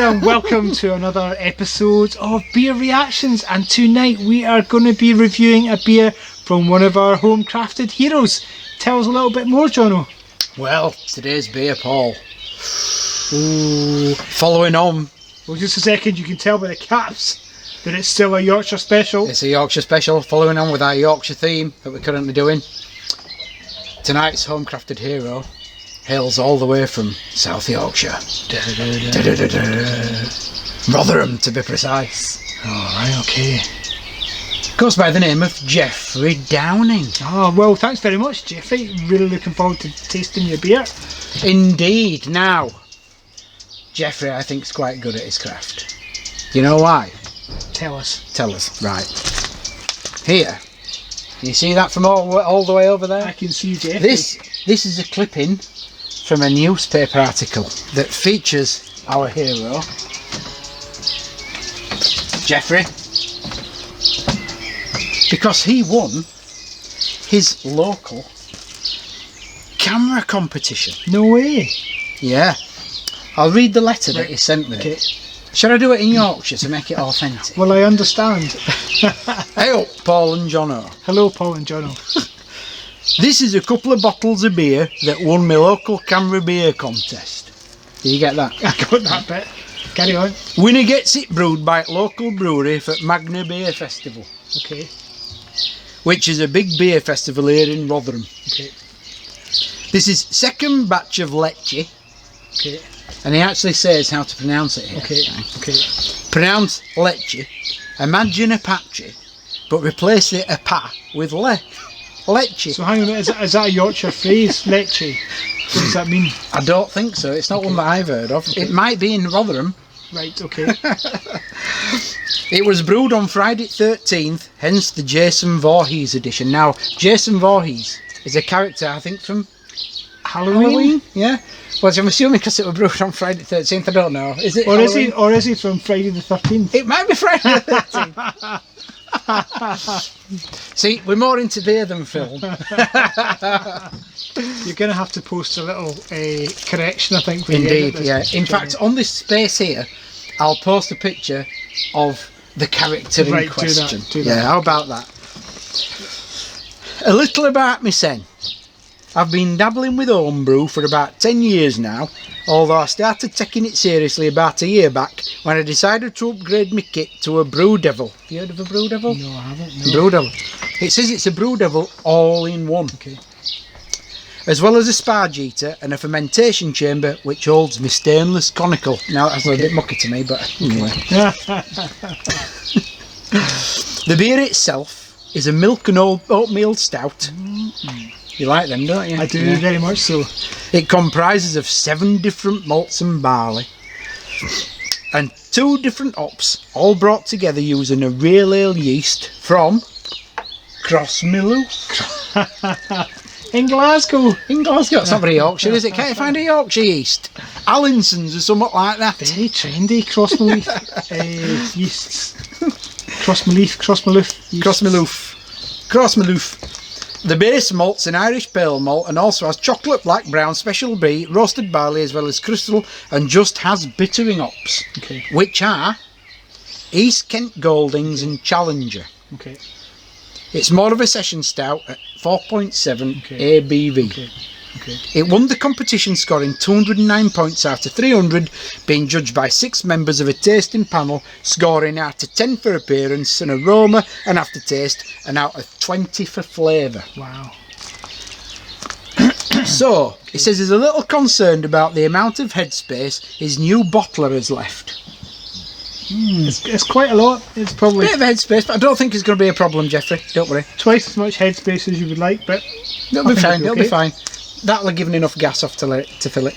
there, and welcome to another episode of Beer Reactions. And tonight we are going to be reviewing a beer from one of our home-crafted heroes. Tell us a little bit more, Jono. Well, today's beer, Paul. Ooh, following on. Well, just a second, you can tell by the caps that it's still a Yorkshire special. It's a Yorkshire special, following on with our Yorkshire theme that we're currently doing. Tonight's homecrafted hero hails all the way from South Yorkshire. Rotherham, to be precise. Alright, okay. Goes by the name of Geoffrey Downing. Oh, well, thanks very much, Geoffrey. Really looking forward to tasting your beer. Indeed. Now, Geoffrey, I think, is quite good at his craft. You know why? Tell us. Tell us. Right. Here. Can you see that from all the way over there? I can see Geoffrey. This is a clipping from a newspaper article that features our hero, Geoffrey, because he won his local camera competition. No way. Yeah. I'll read the letter that he sent me. Okay. Should I do it in Yorkshire to make it authentic? Well, I understand. Hey up, Paul and Jono. Hello, Paul and Jono. This is a couple of bottles of beer that won my local camera beer contest. Did you get that? I got that bit. Carry on. Winner gets it brewed by a local brewery for Magna Beer Festival. Okay. Which is a big beer festival here in Rotherham. Okay. This is second batch of Lech'e. Okay. And he actually says how to pronounce it here. Okay. Okay. Pronounce Lech'e. Imagine a patchy, but replace it a pa with Lech'e. So hang on, is that a Yorkshire phrase, Lech'e? What does that mean? I don't think so. It's not one that I've heard of. Okay. It might be in Rotherham. Right, okay. It was brewed on Friday 13th, hence the Jason Voorhees edition. Now, Jason Voorhees is a character, I think, from Halloween? Yeah. Well, I'm assuming because it was brewed on Friday 13th, I don't know. Is it? Or Halloween? is he from Friday the 13th? It might be Friday the 13th. See, we're more into beer than film. You're going to have to post a little correction, I think. When Indeed, you yeah. this. In fact, on this space here, I'll post a picture of the character in question. Do that. Yeah, how about that? A little about me, sen. I've been dabbling with homebrew for about 10 years now, although I started taking it seriously about a year back when I decided to upgrade my kit to a Brew Devil. Have you heard of a Brew Devil? No, I haven't. No. Brew Devil. It says it's a Brew Devil all in one. Okay. As well as a sparge heater and a fermentation chamber which holds my stainless conical. Now that's a bit mucky to me, but anyway. The beer itself is a milk and oatmeal stout. You like them, don't you? I do, very much so. It comprises of 7 different malts and barley and 2 different hops, all brought together using a real ale yeast from Crossmillouf. In Glasgow. In Glasgow. It's not very Yorkshire, is it? Can't you find a Yorkshire yeast? Allinson's or something like that. Very trendy, Crossmillouf yeasts. Crossmillouf. The base malt's an Irish pale malt and also has chocolate, black, brown, special brie, roasted barley as well as crystal, and just has bittering hops, which are East Kent Goldings and Challenger. Okay. It's more of a session stout at 4.7 ABV. Okay. It won the competition, scoring 209 points out of 300, being judged by 6 members of a tasting panel, scoring out of 10 for appearance and aroma and aftertaste, and out of 20 for flavour. Wow. So, he says he's a little concerned about the amount of headspace his new bottler has left. It's quite a lot. It's probably Bit of headspace, but I don't think it's going to be a problem, Geoffrey. Don't worry. twice as much headspace as you would like, but It'll be fine. It'll be fine. That'll have given enough gas off to fill it.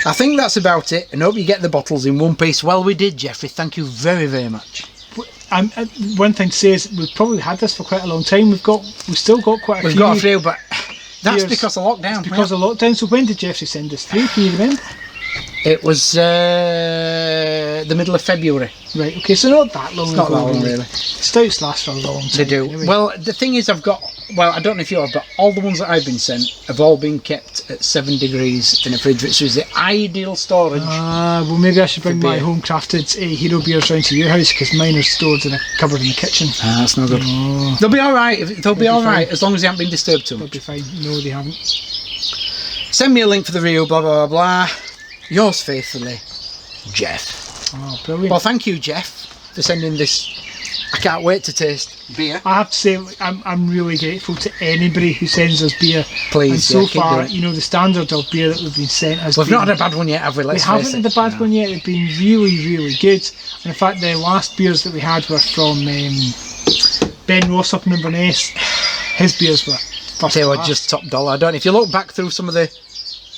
I think that's about it, and hope you get the bottles in one piece. Well, we did, Geoffrey. Thank you very, very much. One thing to say is we've probably had this for quite a long time. We've still got quite a few. We've got a few, but that's years. because of lockdown. It's because of lockdown. So when did Geoffrey send this through? Can you remember? It was the middle of February. Right, okay, so not that long. It's not that long, really. Stouts last for a long time. They do. Anyway. Well, the thing is, I don't know if you have, but all the ones that I've been sent have all been kept at 7 degrees in a fridge, which is the ideal storage. Well, maybe I should bring For my beer. home-crafted hero beers round to your house, because mine are stored in a cupboard in the kitchen. That's no good. Oh, They'll be alright, they'll be fine. alright, as long as they haven't been disturbed too they'll much. be fine. No, they haven't. Send me a link for the reel, blah, blah, blah, blah. Yours faithfully, Jeff. Oh, brilliant. Well, thank you, Jeff, for sending this. I can't wait to taste beer. I have to say, I'm really grateful to anybody who sends us beer. Please, and so yeah, keep far, doing it. you know, the standard of beer that we've been sent has We've been, not had a bad one yet, have we? we Let's haven't face had it. the bad one yet. They've been really, really good. And in fact, the last beers that we had were from Ben Ross up in Inverness. His beers were first They were class. just top dollar. I don't know if you look back through some of the,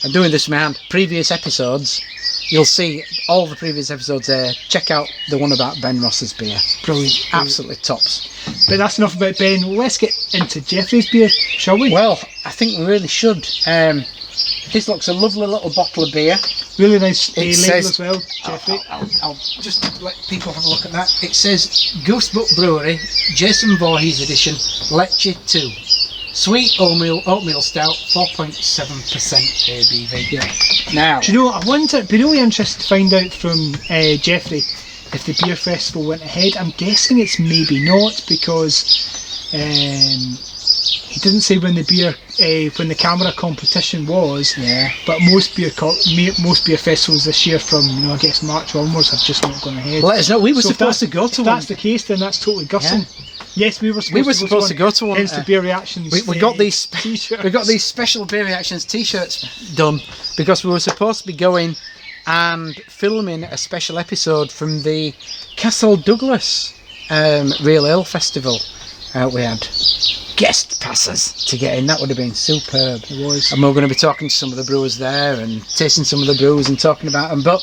I'm doing this from my hand, previous episodes, you'll see all the previous episodes there. Check out the one about Ben Ross's beer. Brilliant. Absolutely tops. But that's enough about Ben. Let's get into Geoffrey's beer, shall we? Well, I think we really should. This looks a lovely little bottle of beer. Really nice It label says- as well, Geoffrey. I'll just let people have a look at that. It says Goosebuck Brewery, Jason Voorhees edition, Lech'e 2. Sweet oatmeal stout, 4.7% ABV. Yeah. Now, Do you know, I wonder, it'd be really interesting to find out from Geoffrey if the beer festival went ahead. I'm guessing it's maybe not, because he didn't say when the camera competition was. yeah. But most beer festivals this year, from I guess March onwards, have just not gone ahead. Let us know. We were So if supposed to go to if one. that's the case, then that's totally gussing. Yes, we were supposed to go to one. Hence the beer reactions. We got these t-shirts. we got these special beer reactions t-shirts done because we were supposed to be going and filming a special episode from the Castle Douglas Real Ale Festival. We had guest passes to get in. That would have been superb. It was. And we we're going to be talking to some of the brewers there and tasting some of the brews and talking about them. But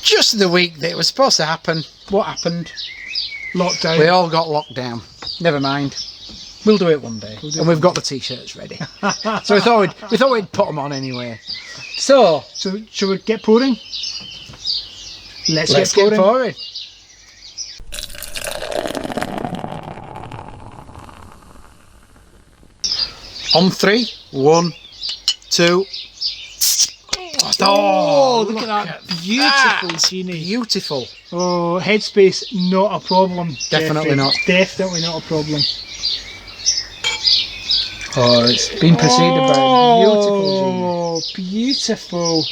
just the week that it was supposed to happen, what happened? Lockdown. We all got locked down. Never mind. We'll do it one day. And we've got the t-shirts ready. So we thought we'd put them on anyway. So shall we get pouring? Let's let's get get pouring. pouring. On 3, 1, 2. Oh, look at that beautiful that. genie. Beautiful. Oh, headspace, not a problem. Definitely Geoffrey. not. Definitely not a problem. Oh, it's been preceded by a beautiful genie. Oh, beautiful.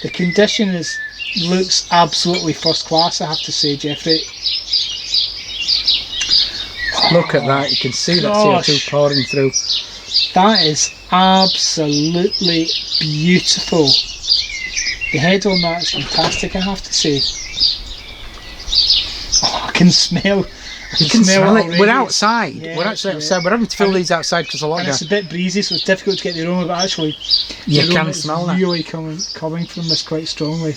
The condition looks absolutely first class, I have to say, Geoffrey. Look at that. You can see that Gosh. CO2 pouring through. That is absolutely beautiful. The head on that is fantastic, I have to say. Oh, I can smell. You can smell it. already. We're outside. Yeah, We're actually yeah. outside. We're having to fill these outside because of And it's a lockdown. bit breezy, so it's difficult to get the aroma, but actually You the aroma can is smell that. really coming from this quite strongly.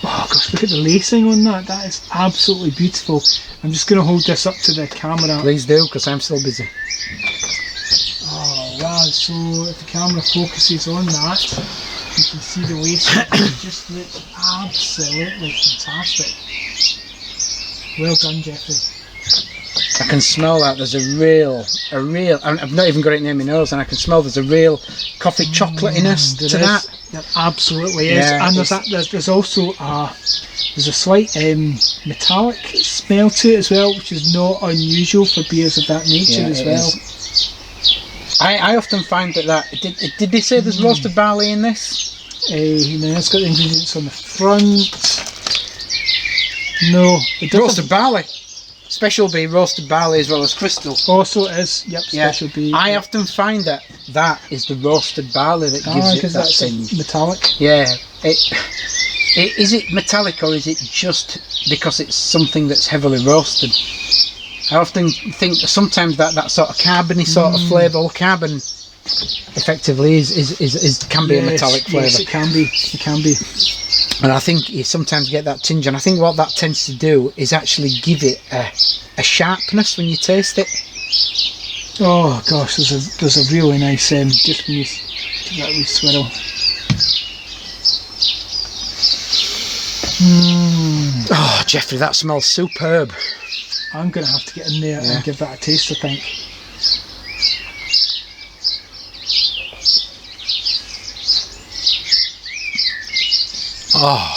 Oh gosh, look at the lacing on that. That is absolutely beautiful. I'm just going to hold this up to the camera. Please do, because I'm still busy. Oh wow, so if the camera focuses on that, you can see the lacing. It just looks absolutely fantastic. Well done, Geoffrey. I can smell that. There's a real. I've not even got it near my nose, and I can smell there's a real coffee chocolatiness to There that. is. There absolutely is. Yeah, And there's also there's a slight metallic smell to it as well, which is not unusual for beers of that nature Yeah, as it well. is. I often find that did they say there's roasted barley in this? It's got the ingredients on the front. No, it doesn't. Roasted barley. Special B, roasted barley as well as crystal. Also it is. Yep, Yeah, special B. I often find that is the roasted barley that gives it because that that's tinge. metallic. Yeah. Is it metallic, or is it just because it's something that's heavily roasted? I often think sometimes that sort of carbony sort of flavour, or carbon effectively can be a metallic flavour. Yes, it can be. It can be. And I think you sometimes get that tinge, and I think what that tends to do is actually give it a sharpness when you taste it. Oh gosh, there's a really nice just when you give that a wee swirl. Oh, Geoffrey, that smells superb. I'm going to have to get in there and give that a taste, I think. Oh.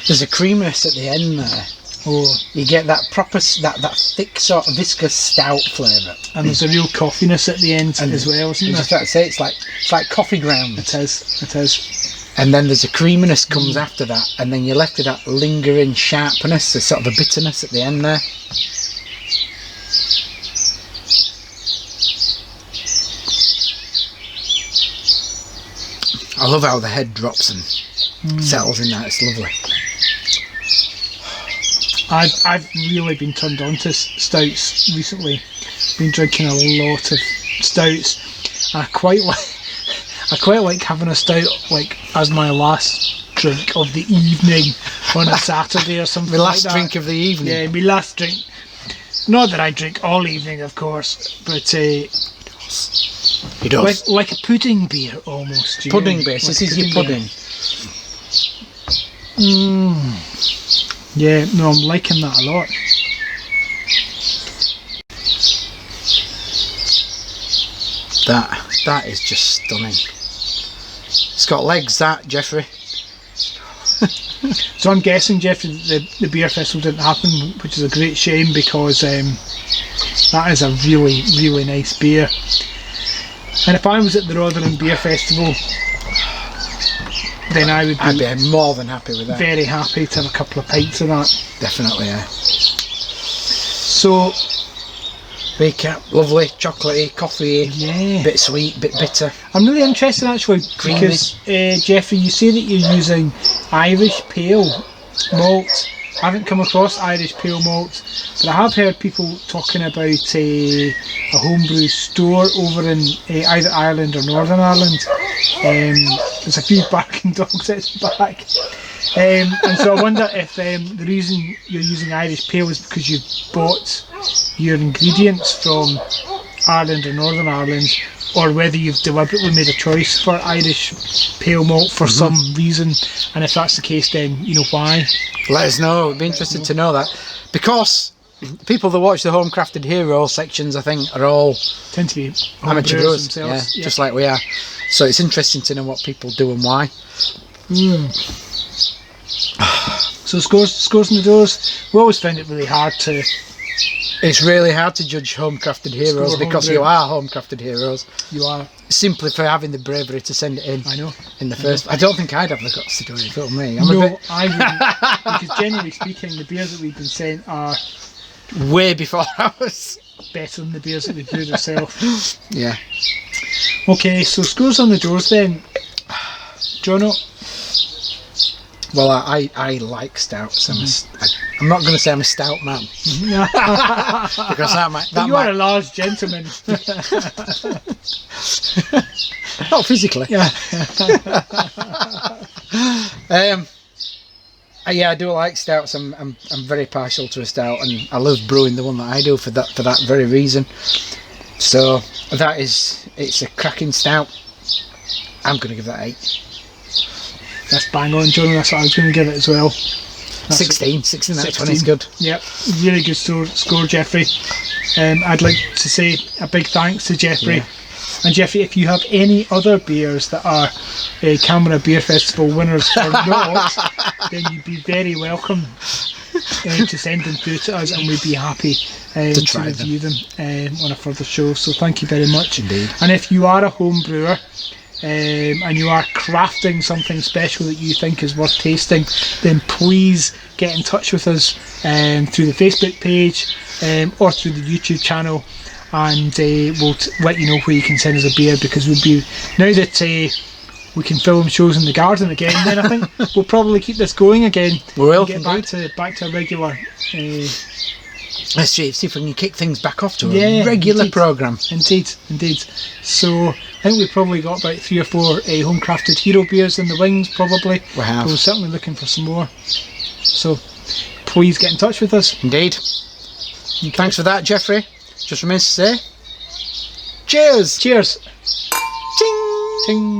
There's a creaminess at the end there. Oh, you get that proper, that thick sort of viscous stout flavour. And there's a real coffiness at the end as well, isn't there? Just like to say, it's like coffee ground. It is. And then there's a creaminess comes after that, and then you're left with that lingering sharpness, a sort of a bitterness at the end there. I love how the head drops and settles in that. It's lovely. I've really been turned on to stouts recently. Been drinking a lot of stouts. I quite like having a stout like as my last drink of the evening on a Saturday or something. My last like that. drink of the evening. Yeah, my last drink. Not that I drink all evening, of course, but he does. like a pudding beer almost. Pudding beer. This is your pudding. Yeah, no, I'm liking that a lot. That is just stunning. It's got legs, that, Geoffrey. So I'm guessing, Geoffrey, the beer festival didn't happen, which is a great shame because that is a really, really nice beer. And if I was at the Rotherham Beer Festival, then I'd be more than happy with that. Very happy to have a couple of pints of that. Definitely, yeah. So, recap, lovely, chocolatey, coffee, bit sweet, bit bitter. I'm really interested actually because Geoffrey, you say that you're using Irish pale malt. I haven't come across Irish pale malt, but I have heard people talking about a homebrew store over in either Ireland or Northern Ireland. There's a few barking dogs at the back. And so I wonder if the reason you're using Irish pale is because you bought your ingredients from Ireland or Northern Ireland, or whether you've deliberately made a choice for Irish pale malt for some reason, and if that's the case, then you know why. Let us know. We'd be interested to know that, because people that watch the Homecrafted Hero sections, I think, are all tend to be amateur brewers, themselves. Just like we are. So it's interesting to know what people do and why. So scores in the doors. We always find it really hard to. It's really hard to judge Homecrafted Heroes because you are Homecrafted Heroes. You are. Simply for having the bravery to send it in. I know. In the first. I don't think I'd have the guts to do it if it were me. I wouldn't. Because generally speaking, the beers that we've been sent are way before ours. Better than the beers that we brewed ourselves. Yeah. Okay, so scores on the doors then. Jono? Well, I like stouts. I'm not going to say I'm a stout man. Because that might... You are a large gentleman. Not physically. Yeah. Yeah, I do like stouts. I'm very partial to a stout, and I love brewing the one that I do for that very reason. So it's a cracking stout. I'm going to give that 8. That's bang on, John. That's what I was going to give it as well. 16 out of 20 is good. Yep, really good score, Geoffrey. I'd like to say a big thanks to Geoffrey. Yeah. And Geoffrey, if you have any other beers that are Camera Beer Festival winners or not, then you'd be very welcome to send them through to us, and we'd be happy to review them on a further show. So thank you very much. Indeed. And if you are a home brewer, and you are crafting something special that you think is worth tasting, then please get in touch with us through the Facebook page or through the YouTube channel, and we'll let you know where you can send us a beer, because we'll be, now that we can film shows in the garden again, then I think we'll probably keep this going again. We will get back to a regular let's see if we can kick things back off to a regular programme. Indeed. So I think we've probably got about 3 or 4 Homecrafted Hero beers in the wings, probably. We have. But we're certainly looking for some more. So please get in touch with us. Indeed. Okay. Thanks for that, Geoffrey. Just remains to say, cheers! Cheers! Ting! Ting!